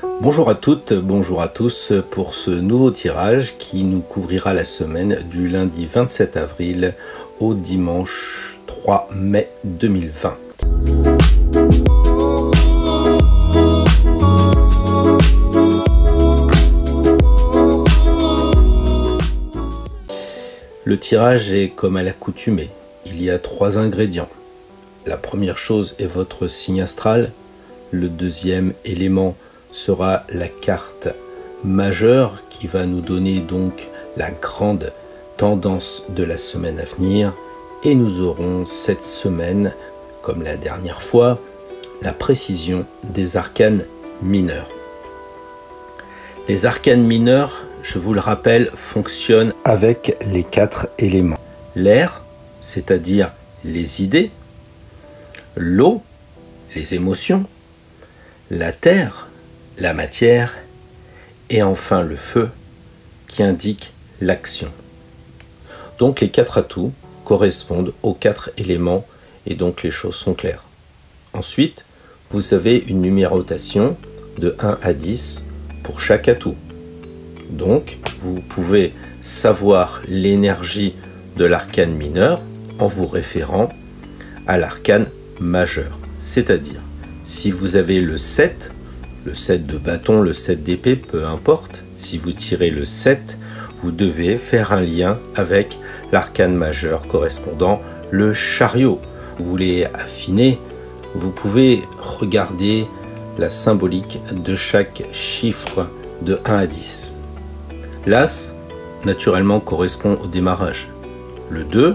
Bonjour à toutes, bonjour à tous pour ce nouveau tirage qui nous couvrira la semaine du lundi 27 avril au dimanche 3 mai 2020. Le tirage est comme à l'accoutumée, il y a 3 ingrédients. La première chose est votre signe astral, le deuxième élément sera la carte majeure qui va nous donner donc la grande tendance de la semaine à venir, et nous aurons cette semaine, comme la dernière fois, la précision des arcanes mineurs. Les arcanes mineurs, je vous le rappelle, fonctionnent avec les 4 éléments. L'air, c'est-à-dire les idées, l'eau, les émotions, la terre, la matière, et enfin le feu qui indique l'action. Donc les 4 atouts correspondent aux 4 éléments et donc les choses sont claires. Ensuite, vous avez une numérotation de 1 à 10 pour chaque atout. Donc vous pouvez savoir l'énergie de l'arcane mineur en vous référant à l'arcane majeur. C'est-à-dire, si vous avez le 7 de bâton, le 7 d'épée, peu importe, si vous tirez le 7, vous devez faire un lien avec l'arcane majeur correspondant, le chariot. Vous voulez affiner, vous pouvez regarder la symbolique de chaque chiffre de 1 à 10. L'As, naturellement, correspond au démarrage. Le 2,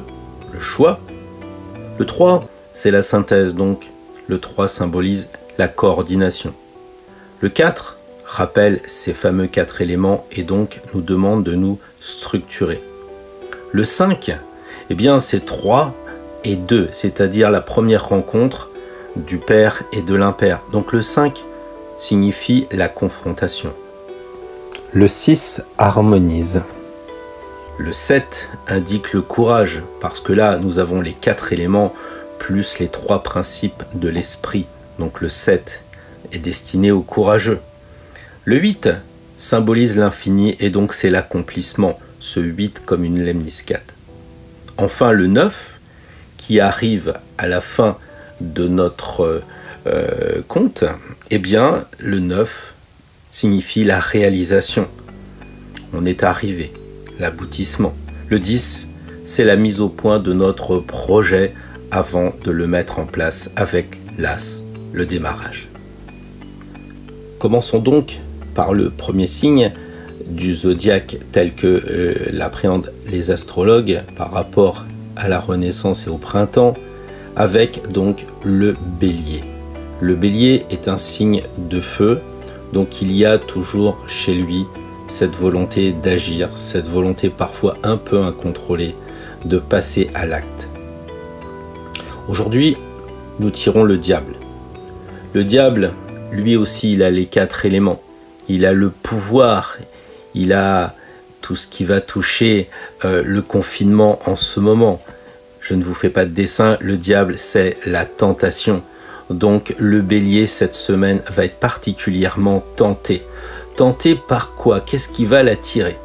le choix. Le 3, c'est la synthèse, donc le 3 symbolise la coordination. Le 4 rappelle ces fameux 4 éléments et donc nous demande de nous structurer. Le 5, eh bien c'est 3 et 2, c'est-à-dire la première rencontre du pair et de l'impair. Donc le 5 signifie la confrontation. Le 6 harmonise. Le 7 indique le courage, parce que là nous avons les 4 éléments plus les 3 principes de l'esprit. Donc le 7 est destiné aux courageux. Le 8 symbolise l'infini et donc c'est l'accomplissement, ce 8 comme une lemniscate. Enfin le 9 qui arrive à la fin de notre compte, eh bien le 9 signifie la réalisation. On est arrivé, l'aboutissement. Le 10, c'est la mise au point de notre projet avant de le mettre en place avec l'As, le démarrage. Commençons donc par le premier signe du zodiaque tel que l'appréhendent les astrologues par rapport à la Renaissance et au printemps, avec donc le Bélier. Le Bélier est un signe de feu, donc il y a toujours chez lui cette volonté d'agir, cette volonté parfois un peu incontrôlée de passer à l'acte. Aujourd'hui, nous tirons le diable. Le diable, lui aussi, il a les 4 éléments. Il a le pouvoir, il a tout ce qui va toucher le confinement en ce moment. Je ne vous fais pas de dessin, le diable, c'est la tentation. Donc le Bélier, cette semaine, va être particulièrement tenté. Tenté par quoi? Qu'est-ce qui va l'attirer?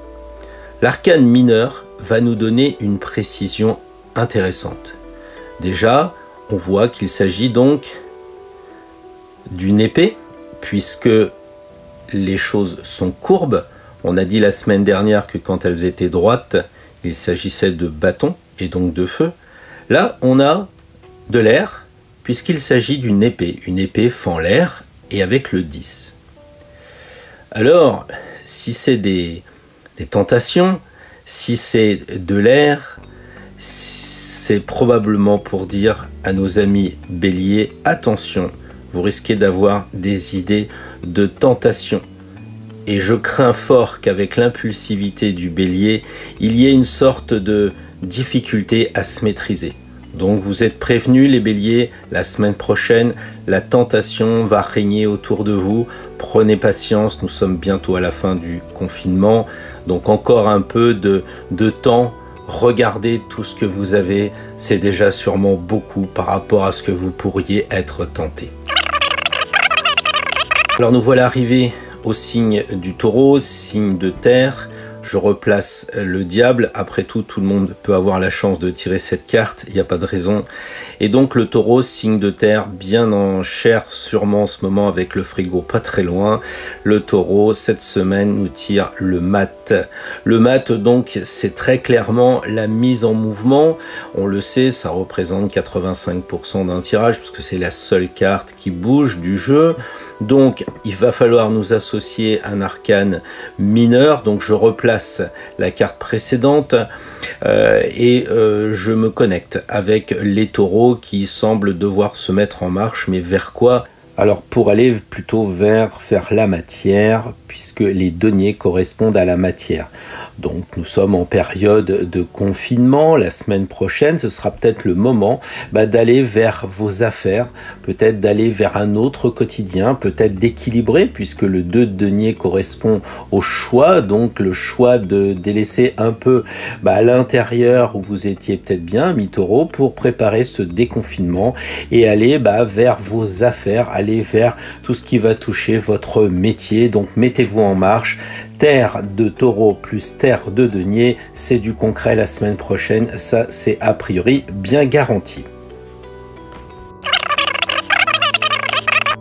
L'arcane mineur va nous donner une précision intéressante. Déjà, on voit qu'il s'agit donc d'une épée, puisque les choses sont courbes. On a dit la semaine dernière que quand elles étaient droites, il s'agissait de bâton et donc de feu. Là, on a de l'air, puisqu'il s'agit d'une épée. Une épée fend l'air et avec le 10. Alors, si c'est des tentations, si c'est de l'air, c'est probablement pour dire à nos amis Bélier, attention, vous risquez d'avoir des idées de tentation. Et je crains fort qu'avec l'impulsivité du Bélier, il y ait une sorte de difficulté à se maîtriser. Donc vous êtes prévenus les Béliers, la semaine prochaine, la tentation va régner autour de vous. Prenez patience, nous sommes bientôt à la fin du confinement. Donc encore un peu de temps. Regardez tout ce que vous avez, c'est déjà sûrement beaucoup par rapport à ce que vous pourriez être tenté. Alors nous voilà arrivés au signe du Taureau, signe de terre. Je replace le diable. Après tout, tout le monde peut avoir la chance de tirer cette carte. Il n'y a pas de raison. Et donc le Taureau, signe de terre, bien en chair sûrement en ce moment avec le frigo pas très loin. Le Taureau, cette semaine, nous tire le mat. Le mat, donc, c'est très clairement la mise en mouvement. On le sait, ça représente 85% d'un tirage puisque c'est la seule carte qui bouge du jeu. Donc, il va falloir nous associer un arcane mineur. Donc, je replace la carte précédente et je me connecte avec les taureaux qui semblent devoir se mettre en marche. Mais vers quoi? Alors, pour aller plutôt vers la matière, puisque les deniers correspondent à la matière. Donc, nous sommes en période de confinement. La semaine prochaine, ce sera peut-être le moment d'aller vers vos affaires, peut-être d'aller vers un autre quotidien, peut-être d'équilibrer, puisque le 2 de denier correspond au choix, donc le choix de délaisser un peu à l'intérieur où vous étiez peut-être bien, mi-taureau, pour préparer ce déconfinement et aller vers vos affaires, aller vers tout ce qui va toucher votre métier. Donc, mettez-vous en marche. Terre de Taureau plus terre de denier, c'est du concret la semaine prochaine, ça c'est a priori bien garanti.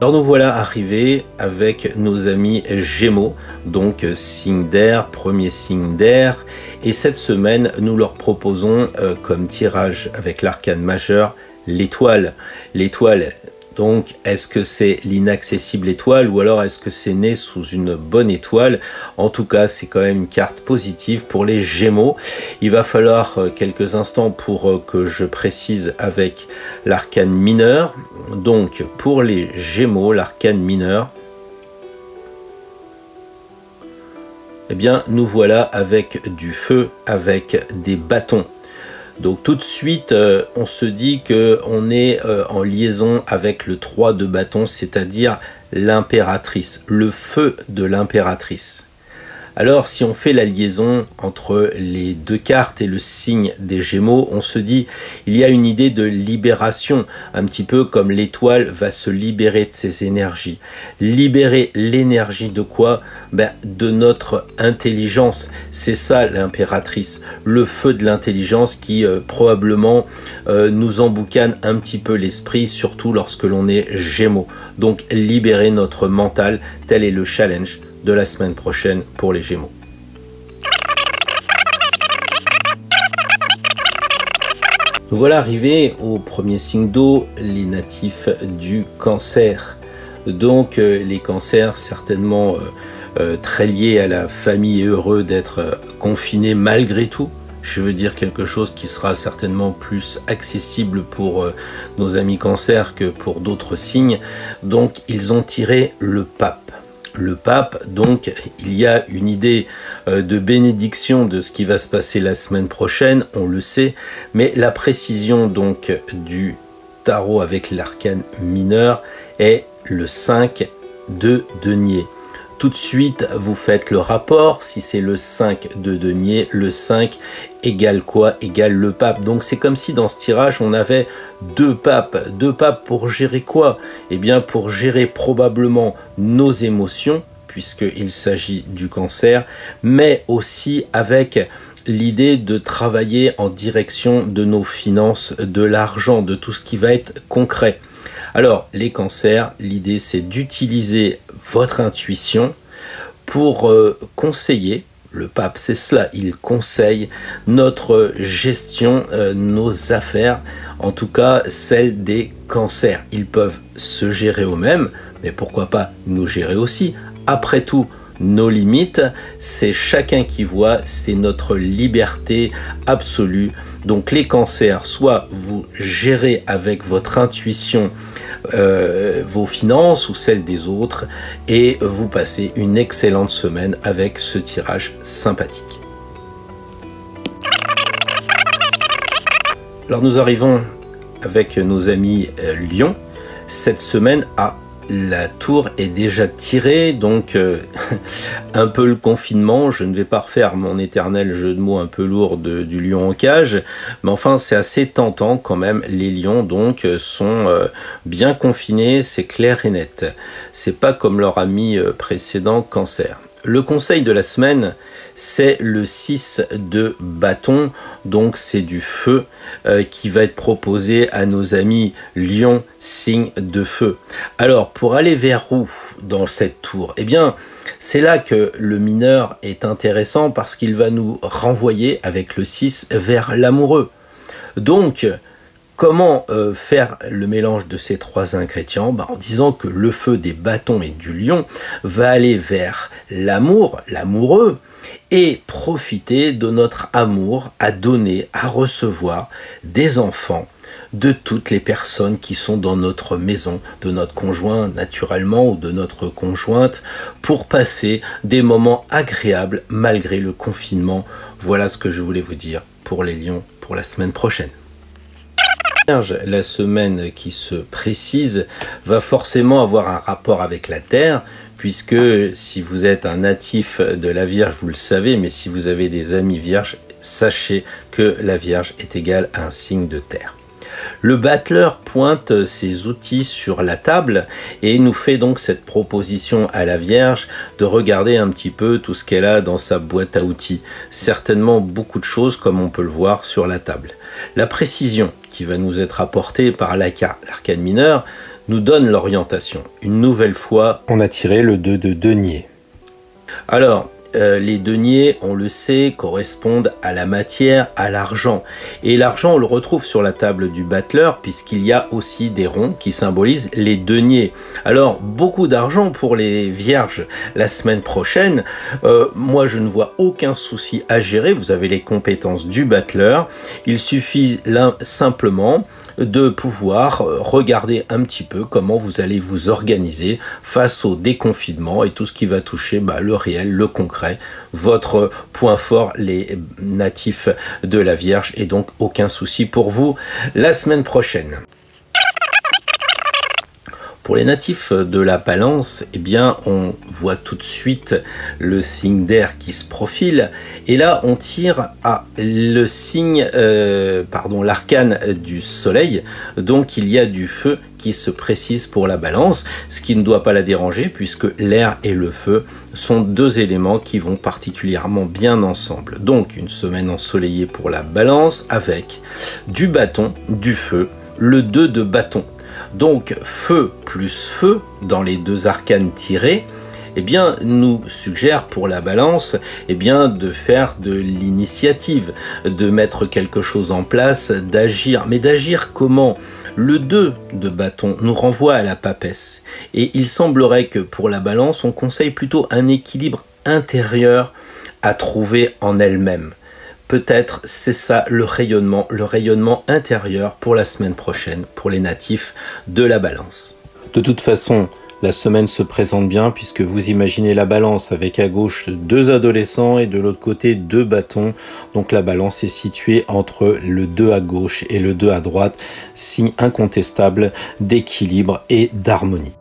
Alors nous voilà arrivés avec nos amis Gémeaux, donc signe d'air, premier signe d'air, et cette semaine nous leur proposons comme tirage avec l'arcane majeur l'étoile. L'étoile, donc, est-ce que c'est l'inaccessible étoile ou alors est-ce que c'est né sous une bonne étoile? En tout cas, c'est quand même une carte positive pour les Gémeaux. Il va falloir quelques instants pour que je précise avec l'arcane mineur. Donc, pour les Gémeaux, l'arcane mineur, eh bien, nous voilà avec du feu, avec des bâtons. Donc tout de suite, on se dit qu'on est en liaison avec le 3 de bâton, c'est-à-dire l'impératrice, le feu de l'impératrice. Alors si on fait la liaison entre les deux cartes et le signe des Gémeaux, on se dit il y a une idée de libération, un petit peu comme l'étoile va se libérer de ses énergies. Libérer l'énergie de quoi? De notre intelligence. C'est ça l'impératrice, le feu de l'intelligence qui probablement nous emboucane un petit peu l'esprit, surtout lorsque l'on est Gémeaux. Donc libérer notre mental, tel est le challenge de la semaine prochaine pour les Gémeaux. Nous voilà arrivés au premier signe d'eau, les natifs du Cancer. Donc les cancers certainement très liés à la famille et heureux d'être confinés malgré tout. Je veux dire quelque chose qui sera certainement plus accessible pour nos amis cancers que pour d'autres signes. Donc ils ont tiré le pape. Le pape, donc il y a une idée de bénédiction de ce qui va se passer la semaine prochaine, on le sait, mais la précision donc du tarot avec l'arcane mineur est le 5 de denier. Tout de suite, vous faites le rapport, si c'est le 5 de denier, le 5 égale quoi? Égale le pape. Donc c'est comme si dans ce tirage, on avait deux papes pour gérer quoi? Eh bien pour gérer probablement nos émotions, puisqu'il s'agit du Cancer, mais aussi avec l'idée de travailler en direction de nos finances, de l'argent, de tout ce qui va être concret. Alors, les cancers, l'idée c'est d'utiliser votre intuition pour conseiller, le pape c'est cela, il conseille notre gestion, nos affaires, en tout cas celles des cancers. Ils peuvent se gérer eux-mêmes, mais pourquoi pas nous gérer aussi? Après tout, nos limites, c'est chacun qui voit, c'est notre liberté absolue. Donc les cancers, soit vous gérez avec votre intuition vos finances ou celles des autres et vous passez une excellente semaine avec ce tirage sympathique. Alors nous arrivons avec nos amis Lion cette semaine à la tour est déjà tirée, donc un peu le confinement. Je ne vais pas refaire mon éternel jeu de mots un peu lourd du lion en cage, mais enfin c'est assez tentant quand même. Les lions donc sont bien confinés, c'est clair et net. C'est pas comme leur ami précédent Cancer. Le conseil de la semaine, c'est le 6 de bâton, donc c'est du feu qui va être proposé à nos amis lion, signe de feu. Alors pour aller vers où dans cette tour? Eh bien c'est là que le mineur est intéressant parce qu'il va nous renvoyer avec le 6 vers l'amoureux. Donc comment faire le mélange de ces trois ingrédients? En disant que le feu des bâtons et du lion va aller vers l'amour, l'amoureux, et profiter de notre amour à donner, à recevoir des enfants de toutes les personnes qui sont dans notre maison, de notre conjoint naturellement ou de notre conjointe, pour passer des moments agréables malgré le confinement. Voilà ce que je voulais vous dire pour les lions pour la semaine prochaine. La semaine qui se précise va forcément avoir un rapport avec la Terre, puisque si vous êtes un natif de la Vierge, vous le savez, mais si vous avez des amis vierges, sachez que la Vierge est égale à un signe de terre. Le battleur pointe ses outils sur la table et nous fait donc cette proposition à la Vierge de regarder un petit peu tout ce qu'elle a dans sa boîte à outils. Certainement beaucoup de choses comme on peut le voir sur la table. La précision qui va nous être apportée par l'arcane mineur nous donne l'orientation. Une nouvelle fois, on a tiré le 2 de denier. Alors, les deniers, on le sait, correspondent à la matière, à l'argent. Et l'argent, on le retrouve sur la table du battleur, puisqu'il y a aussi des ronds qui symbolisent les deniers. Alors, beaucoup d'argent pour les vierges la semaine prochaine. Moi, je ne vois aucun souci à gérer. Vous avez les compétences du battleur. Il suffit simplement de pouvoir regarder un petit peu comment vous allez vous organiser face au déconfinement et tout ce qui va toucher le réel, le concret, votre point fort, les natifs de la Vierge, et donc aucun souci pour vous la semaine prochaine. Pour les natifs de la Balance, eh bien, on voit tout de suite le signe d'air qui se profile. Et là, on tire à le signe, l'arcane du soleil. Donc, il y a du feu qui se précise pour la Balance, ce qui ne doit pas la déranger puisque l'air et le feu sont deux éléments qui vont particulièrement bien ensemble. Donc, une semaine ensoleillée pour la Balance avec du bâton, du feu, le 2 de bâton. Donc feu plus feu dans les deux arcanes tirés, eh bien, nous suggère pour la Balance de faire de l'initiative, de mettre quelque chose en place, d'agir. Mais d'agir comment? Le 2 de bâton nous renvoie à la papesse. Et il semblerait que pour la Balance, on conseille plutôt un équilibre intérieur à trouver en elle-même. Peut-être c'est ça le rayonnement intérieur pour la semaine prochaine, pour les natifs de la Balance. De toute façon, la semaine se présente bien puisque vous imaginez la Balance avec à gauche 2 adolescents et de l'autre côté 2 bâtons. Donc la Balance est située entre le 2 à gauche et le 2 à droite, signe incontestable d'équilibre et d'harmonie.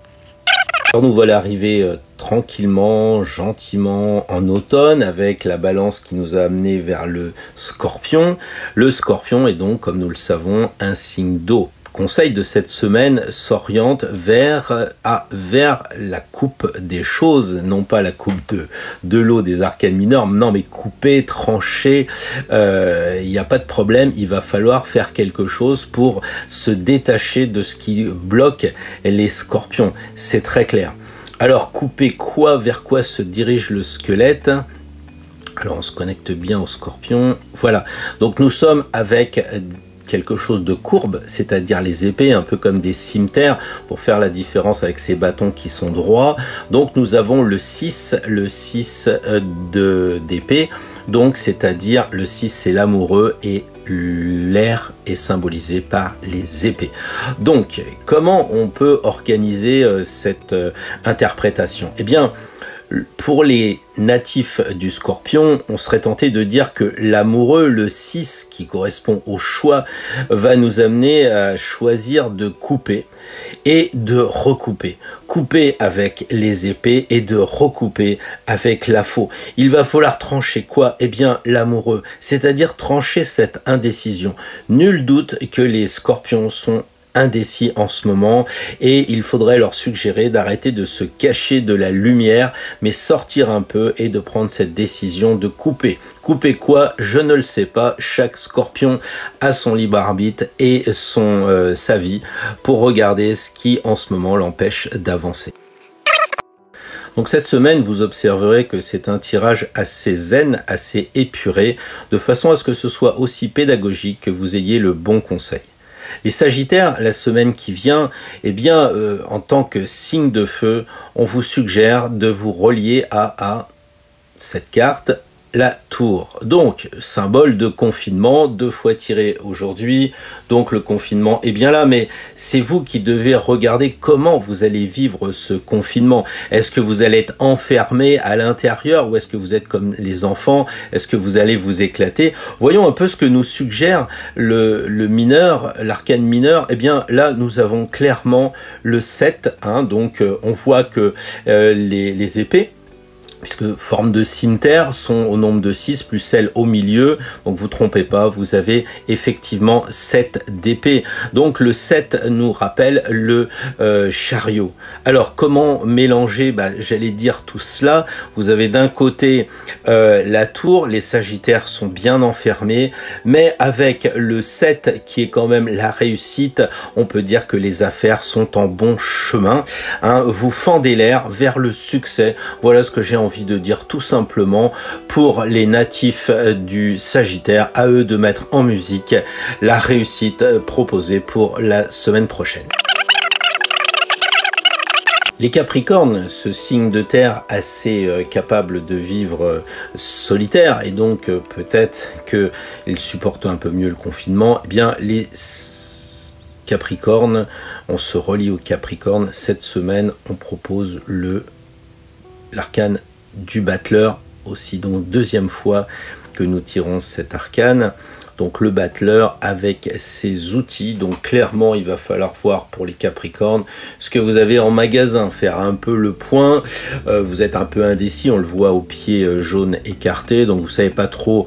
Alors nous voilà arrivés tranquillement, gentiment en automne avec la Balance qui nous a amené vers le Scorpion. Le Scorpion est donc, comme nous le savons, un signe d'eau. Conseil de cette semaine s'oriente vers la coupe des choses, non pas la coupe de l'eau des arcanes mineurs, non mais couper, trancher, il n'y a pas de problème, il va falloir faire quelque chose pour se détacher de ce qui bloque les scorpions, c'est très clair. Alors couper quoi, vers quoi se dirige le squelette? Alors on se connecte bien au scorpion, voilà, donc nous sommes avec quelque chose de courbe, c'est-à-dire les épées, un peu comme des cimmetières, pour faire la différence avec ces bâtons qui sont droits. Donc nous avons le 6 d'épée, donc c'est-à-dire le 6 c'est l'amoureux et l'air est symbolisé par les épées. Donc comment on peut organiser cette interprétation? Eh bien, Pour les natifs du Scorpion, on serait tenté de dire que l'amoureux, le 6, qui correspond au choix, va nous amener à choisir de couper et de recouper. Couper avec les épées et de recouper avec la faux. Il va falloir trancher quoi? Eh bien, l'amoureux, c'est-à-dire trancher cette indécision. Nul doute que les Scorpions sont indécis en ce moment et il faudrait leur suggérer d'arrêter de se cacher de la lumière mais sortir un peu et de prendre cette décision de couper. Couper quoi? Je ne le sais pas. Chaque Scorpion a son libre arbitre et sa vie pour regarder ce qui en ce moment l'empêche d'avancer. Donc cette semaine, vous observerez que c'est un tirage assez zen, assez épuré, de façon à ce que ce soit aussi pédagogique que vous ayez le bon conseil. Les Sagittaires, la semaine qui vient, eh bien, en tant que signe de feu, on vous suggère de vous relier à cette carte, la tour. Donc, symbole de confinement, 2 fois tiré aujourd'hui, donc le confinement est bien là, mais c'est vous qui devez regarder comment vous allez vivre ce confinement. Est-ce que vous allez être enfermé à l'intérieur ou est-ce que vous êtes comme les enfants? Est-ce que vous allez vous éclater? Voyons un peu ce que nous suggère le mineur, l'arcane mineur. Eh bien, là, nous avons clairement le 7, hein, donc on voit que les épées, puisque forme de cimeterre, sont au nombre de 6 plus celle au milieu, donc vous trompez pas, vous avez effectivement 7 d'épée. Donc le 7 nous rappelle le chariot. Alors comment mélanger, j'allais dire tout cela? Vous avez d'un côté la tour, les Sagittaires sont bien enfermés, mais avec le 7 qui est quand même la réussite, on peut dire que les affaires sont en bon chemin, hein. Vous fendez l'air vers le succès, voilà ce que j'ai envie de dire tout simplement pour les natifs du Sagittaire, à eux de mettre en musique la réussite proposée pour la semaine prochaine. Les Capricornes, ce signe de terre assez capable de vivre solitaire et donc peut-être qu'ils supportent un peu mieux le confinement, eh bien les Capricornes, on se relie aux Capricornes. Cette semaine, on propose l'arcane du battleur aussi, donc 2e fois que nous tirons cet arcane. Donc le battleur avec ses outils, donc clairement il va falloir voir pour les Capricornes ce que vous avez en magasin, faire un peu le point. Vous êtes un peu indécis, on le voit au pied jaune écarté, donc vous savez pas trop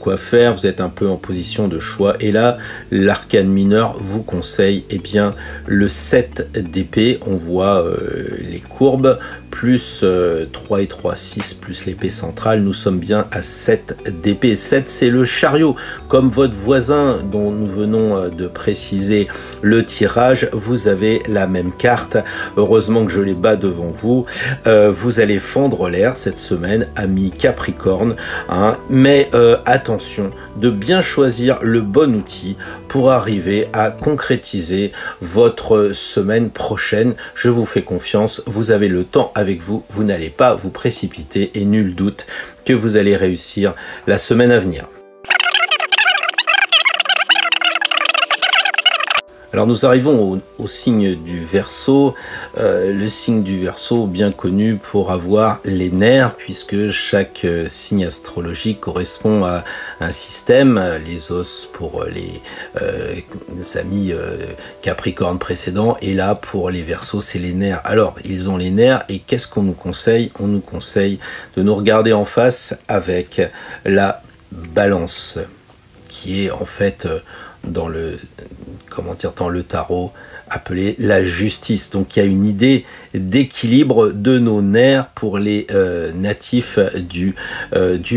quoi faire, vous êtes un peu en position de choix. Et là, l'arcane mineur vous conseille bien le 7 d'épée, on voit les courbes, plus 3 et 3, 6, plus l'épée centrale, nous sommes bien à 7 d'épée. 7, c'est le chariot. Comme votre voisin dont nous venons de préciser le tirage, vous avez la même carte. Heureusement que je les bats devant vous. Vous allez fendre l'air cette semaine, amis Capricorne, hein, mais attention de bien choisir le bon outil pour arriver à concrétiser votre semaine prochaine. Je vous fais confiance, vous avez le temps avec vous, vous n'allez pas vous précipiter et nul doute que vous allez réussir la semaine à venir. Alors nous arrivons au signe du Verseau, le signe du Verseau bien connu pour avoir les nerfs, puisque chaque signe astrologique correspond à un système, les os pour les amis Capricorne précédents, et là pour les Verseaux c'est les nerfs. Alors ils ont les nerfs et qu'est-ce qu'on nous conseille? On nous conseille de nous regarder en face avec la Balance, qui est en fait dans le tarot appelé la justice. Donc il y a une idée d'équilibre de nos nerfs pour les natifs du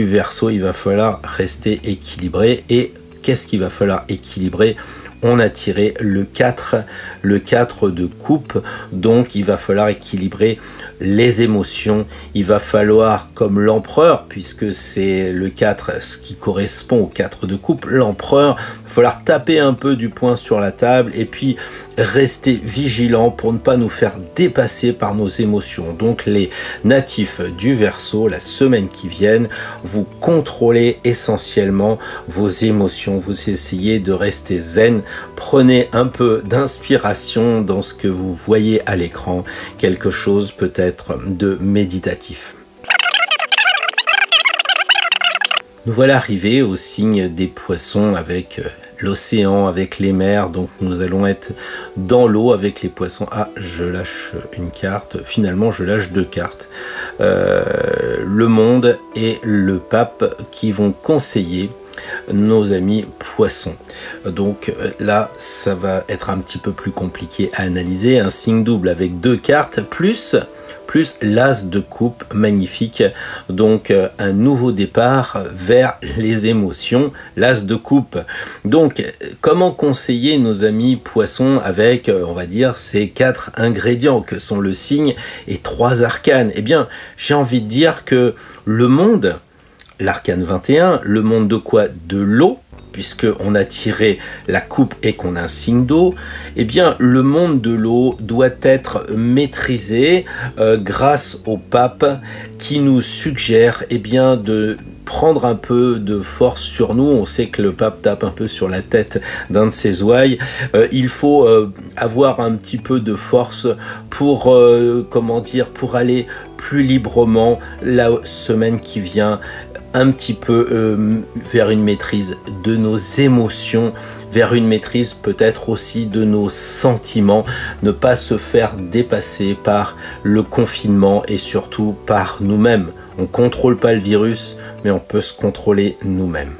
Verseau. Il va falloir rester équilibré. Et qu'est-ce qu'il va falloir équilibrer? On a tiré le 4 de coupe, donc il va falloir équilibrer les émotions. Il va falloir, comme l'empereur, puisque c'est le 4 ce qui correspond au 4 de coupe, l'empereur, il va falloir taper un peu du poing sur la table et puis rester vigilant pour ne pas nous faire dépasser par nos émotions. Donc les natifs du Verseau, la semaine qui vient, vous contrôlez essentiellement vos émotions, vous essayez de rester zen, prenez un peu d'inspiration dans ce que vous voyez à l'écran, quelque chose peut-être peut-être de méditatif. Nous voilà arrivés au signe des poissons avec l'océan, avec les mers. Donc nous allons être dans l'eau avec les poissons. Ah, je lâche une carte. Finalement, je lâche 2 cartes. Le monde et le pape qui vont conseiller nos amis poissons. Donc là, ça va être un petit peu plus compliqué à analyser. Un signe double avec 2 cartes plus l'as de coupe magnifique. Donc un nouveau départ vers les émotions, l'as de coupe. Donc comment conseiller nos amis poissons avec, on va dire, ces 4 ingrédients que sont le signe et 3 arcanes? Eh bien, j'ai envie de dire que le monde, l'arcane 21, le monde de quoi? De l'eau, puisqu'on a tiré la coupe et qu'on a un signe d'eau. Eh bien, le monde de l'eau doit être maîtrisé grâce au pape qui nous suggère bien, de prendre un peu de force sur nous. On sait que le pape tape un peu sur la tête d'un de ses ouailles. Il faut avoir un petit peu de force pour, comment dire, pour aller plus librement la semaine qui vient, un petit peu vers une maîtrise de nos émotions, vers une maîtrise peut-être aussi de nos sentiments, ne pas se faire dépasser par le confinement et surtout par nous-mêmes. On ne contrôle pas le virus, mais on peut se contrôler nous-mêmes.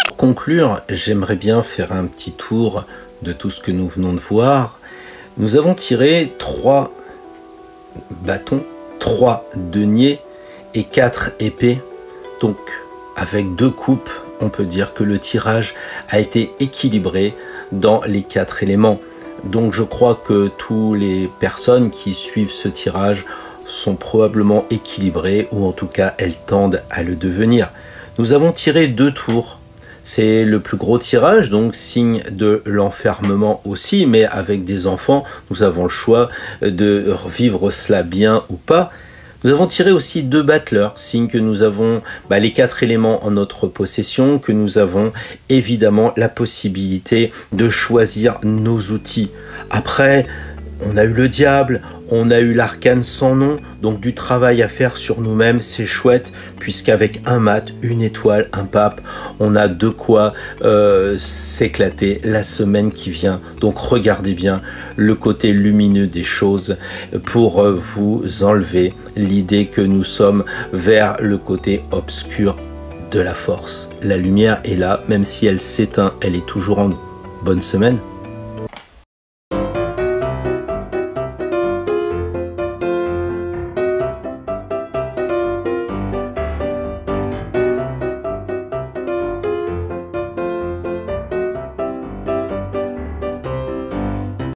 Pour conclure, j'aimerais bien faire un petit tour de tout ce que nous venons de voir. Nous avons tiré 3 bâtons, 3 deniers et 4 épées. Donc avec 2 coupes, on peut dire que le tirage a été équilibré dans les 4 éléments. Donc je crois que toutes les personnes qui suivent ce tirage sont probablement équilibrées, ou en tout cas elles tendent à le devenir. Nous avons tiré 2 tours. C'est le plus gros tirage, donc signe de l'enfermement aussi, mais avec des enfants, nous avons le choix de vivre cela bien ou pas. Nous avons tiré aussi 2 battleurs, signe que nous avons les 4 éléments en notre possession, que nous avons évidemment la possibilité de choisir nos outils. Après, on a eu le diable, on a eu l'arcane sans nom, donc du travail à faire sur nous-mêmes, c'est chouette, puisqu'avec un mat, une étoile, un pape, on a de quoi s'éclater la semaine qui vient. Donc regardez bien le côté lumineux des choses pour vous enlever l'idée que nous sommes vers le côté obscur de la force. La lumière est là, même si elle s'éteint, elle est toujours en nous. Bonne semaine.